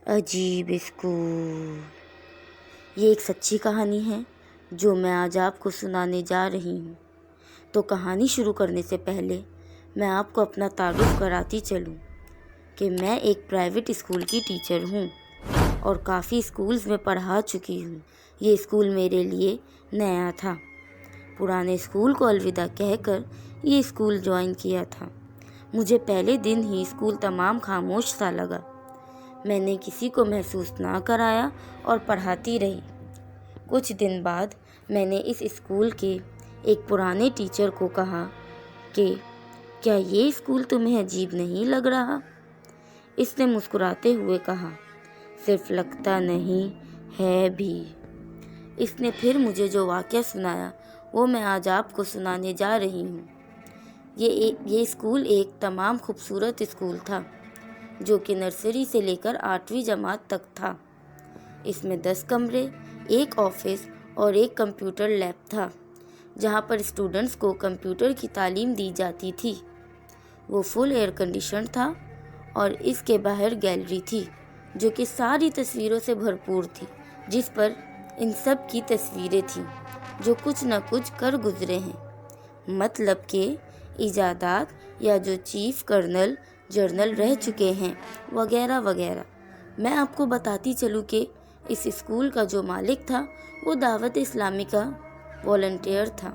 عجیب اسکول۔ یہ ایک سچی کہانی ہے جو میں آج آپ کو سنانے جا رہی ہوں۔ تو کہانی شروع کرنے سے پہلے میں آپ کو اپنا تعارف کراتی چلوں کہ میں ایک پرائیویٹ اسکول کی ٹیچر ہوں اور کافی اسکولز میں پڑھا چکی ہوں۔ یہ اسکول میرے لیے نیا تھا۔ پرانے اسکول کو الوداع کہہ کر یہ اسکول جوائن کیا تھا۔ مجھے پہلے دن ہی اسکول تمام خاموش سا لگا۔ میں نے کسی کو محسوس نہ کرایا اور پڑھاتی رہی۔ کچھ دن بعد میں نے اس اسکول کے ایک پرانے ٹیچر کو کہا کہ کیا یہ اسکول تمہیں عجیب نہیں لگ رہا؟ اس نے مسکراتے ہوئے کہا، صرف لگتا نہیں ہے بھی۔ اس نے پھر مجھے جو واقعہ سنایا وہ میں آج آپ کو سنانے جا رہی ہوں۔ یہ اسکول ایک تمام خوبصورت اسکول تھا جو کہ نرسری سے لے کر 8ویں جماعت تک تھا۔ اس میں 10 کمرے، ایک آفس اور ایک کمپیوٹر لیب تھا جہاں پر اسٹوڈنٹس کو کمپیوٹر کی تعلیم دی جاتی تھی۔ وہ فل ایئر کنڈیشن تھا اور اس کے باہر گیلری تھی جو کہ ساری تصویروں سے بھرپور تھی، جس پر ان سب کی تصویریں تھیں جو کچھ نہ کچھ کر گزرے ہیں، مطلب کہ ایجادات یا جو چیف کرنل جرنل رہ چکے ہیں وغیرہ وغیرہ۔ میں آپ کو بتاتی چلوں کہ اس اسکول کا جو مالک تھا وہ دعوت اسلامی کا والنٹیئر تھا،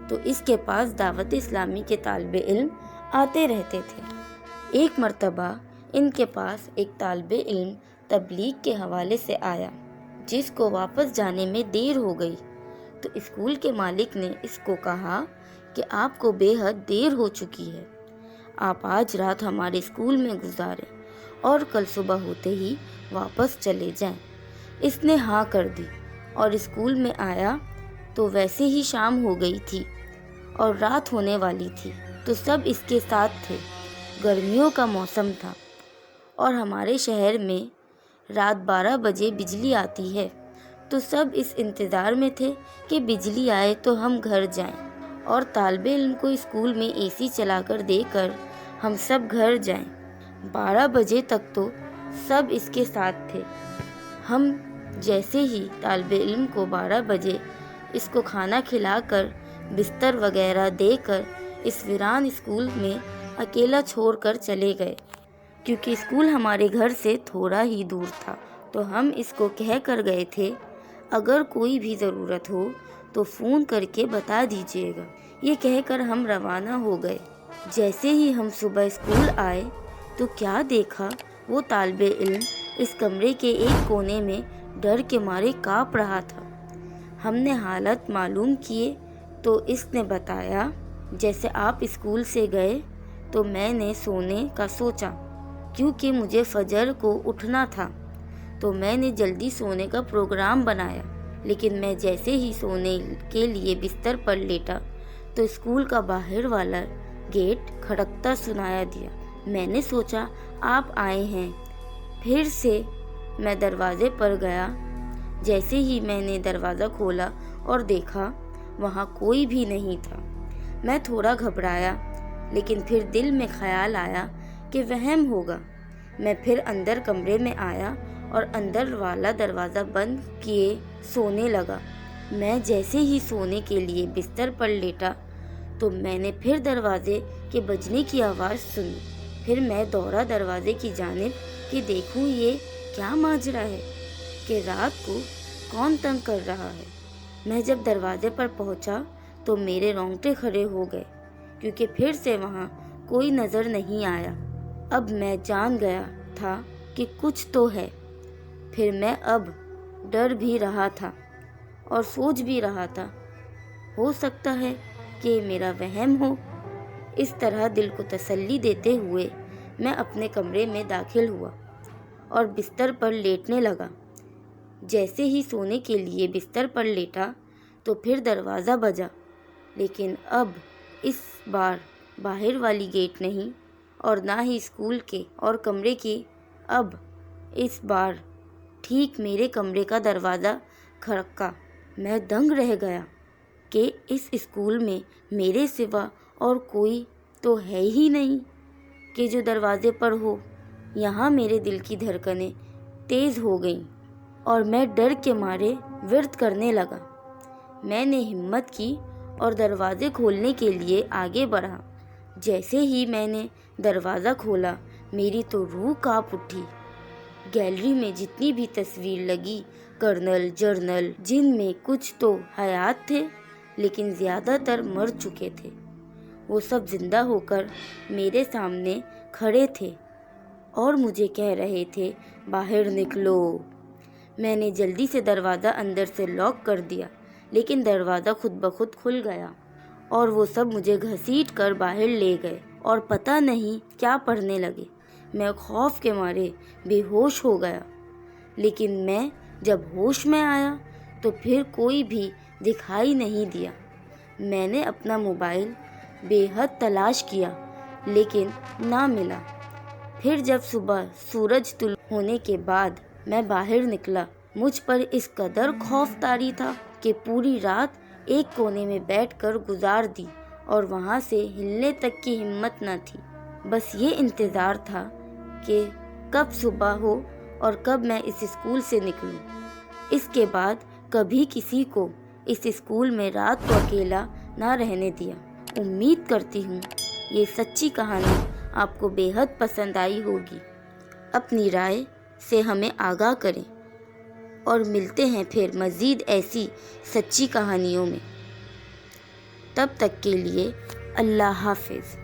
تو اس کے پاس دعوت اسلامی کے طالب علم آتے رہتے تھے۔ ایک مرتبہ ان کے پاس ایک طالب علم تبلیغ کے حوالے سے آیا جس کو واپس جانے میں دیر ہو گئی، تو اسکول کے مالک نے اس کو کہا کہ آپ کو بے حد دیر ہو چکی ہے، آپ آج رات ہمارے اسکول میں گزاریں اور کل صبح ہوتے ہی واپس چلے جائیں۔ اس نے ہاں کر دی اور اسکول میں آیا تو ویسے ہی شام ہو گئی تھی اور رات ہونے والی تھی، تو سب اس کے ساتھ تھے۔ گرمیوں کا موسم تھا اور ہمارے شہر میں رات 12 بجے بجلی آتی ہے، تو سب اس انتظار میں تھے کہ بجلی آئے تو ہم گھر جائیں اور طالب علم کو اسکول میں اے سی چلا کر دے کر ہم سب گھر جائیں۔ 12 بجے تک تو سب اس کے ساتھ تھے۔ ہم جیسے ہی طالب علم کو 12 بجے اس کو کھانا کھلا کر بستر وغیرہ دے کر اس ویران اسکول میں اکیلا چھوڑ کر چلے گئے، کیونکہ اسکول ہمارے گھر سے تھوڑا ہی دور تھا، تو ہم اس کو کہہ کر گئے تھے اگر کوئی بھی ضرورت ہو تو فون کر کے بتا دیجیے گا۔ یہ کہہ کر ہم روانہ ہو گئے۔ جیسے ہی ہم صبح اسکول آئے تو کیا دیکھا، وہ طالب علم اس کمرے کے ایک کونے میں ڈر کے مارے کانپ رہا تھا۔ ہم نے حالت معلوم کیے تو اس نے بتایا، جیسے آپ اسکول سے گئے تو میں نے سونے کا سوچا، کیونکہ مجھے فجر کو اٹھنا تھا، تو میں نے جلدی سونے کا پروگرام بنایا، لیکن میں جیسے ہی سونے کے لیے بستر پر لیٹا تو اسکول کا باہر والا گیٹ کھڑکتا سنایا دیا۔ میں نے سوچا آپ آئے ہیں، پھر سے میں دروازے پر گیا۔ جیسے ہی میں نے دروازہ کھولا اور دیکھا وہاں کوئی بھی نہیں تھا، میں تھوڑا گھبرایا، لیکن پھر دل میں خیال آیا کہ وہم ہوگا۔ میں پھر اندر کمرے میں آیا اور اندر والا دروازہ بند کیے سونے لگا۔ میں جیسے ہی سونے کے لیے بستر پر لیٹا تو میں نے پھر دروازے کے بجنے کی آواز سنی۔ پھر میں دوڑا دروازے کی جانب کہ دیکھوں یہ کیا ماجرا ہے کہ رات کو کون تنگ کر رہا ہے۔ میں جب دروازے پر پہنچا تو میرے رونگٹے کھڑے ہو گئے، کیونکہ پھر سے وہاں کوئی نظر نہیں آیا۔ اب میں جان گیا تھا کہ کچھ تو ہے۔ پھر میں اب ڈر بھی رہا تھا اور سوچ بھی رہا تھا، ہو سکتا ہے کہ میرا وہم ہو۔ اس طرح دل کو تسلی دیتے ہوئے میں اپنے کمرے میں داخل ہوا اور بستر پر لیٹنے لگا۔ جیسے ہی سونے کے لیے بستر پر لیٹا تو پھر دروازہ بجا، لیکن اب اس بار باہر والی گیٹ نہیں اور نہ ہی اسکول کے اور کمرے کی، اب اس بار ٹھیک میرے کمرے کا دروازہ کھڑکا۔ میں دنگ رہ گیا کہ اس اسکول میں میرے سوا اور کوئی تو ہے ہی نہیں کہ جو دروازے پر ہو۔ یہاں میرے دل کی دھڑکنیں تیز ہو گئیں اور میں ڈر کے مارے ورد کرنے لگا۔ میں نے ہمت کی اور دروازے کھولنے کے لیے آگے بڑھا۔ جیسے ہی میں نے دروازہ کھولا میری تو روح کانپ اٹھی۔ گیلری میں جتنی بھی تصویر لگی کرنل جرنل، جن میں کچھ تو حیات تھے لیکن زیادہ تر مر چکے تھے، وہ سب زندہ ہو کر میرے سامنے کھڑے تھے اور مجھے کہہ رہے تھے باہر نکلو۔ میں نے جلدی سے دروازہ اندر سے لاک کر دیا لیکن دروازہ خود بخود کھل گیا اور وہ سب مجھے گھسیٹ کر باہر لے گئے اور پتہ نہیں کیا پڑھنے لگے۔ میں خوف کے مارے بے ہوش ہو گیا، لیکن میں جب ہوش میں آیا تو پھر کوئی بھی دکھائی نہیں دیا۔ میں نے اپنا موبائل بے حد تلاش کیا لیکن نہ ملا۔ پھر جب صبح سورج طلوع ہونے کے بعد میں باہر نکلا، مجھ پر اس قدر خوف طاری تھا کہ پوری رات ایک کونے میں بیٹھ کر گزار دی اور وہاں سے ہلنے تک کی ہمت نہ تھی۔ بس یہ انتظار تھا کہ کب صبح ہو اور کب میں اس اسکول سے نکلوں۔ اس کے بعد کبھی کسی کو اس اسکول میں رات کو اکیلا نہ رہنے دیا۔ امید کرتی ہوں یہ سچی کہانی آپ کو بے حد پسند آئی ہوگی۔ اپنی رائے سے ہمیں آگاہ کریں اور ملتے ہیں پھر مزید ایسی سچی کہانیوں میں۔ تب تک کے لیے اللہ حافظ۔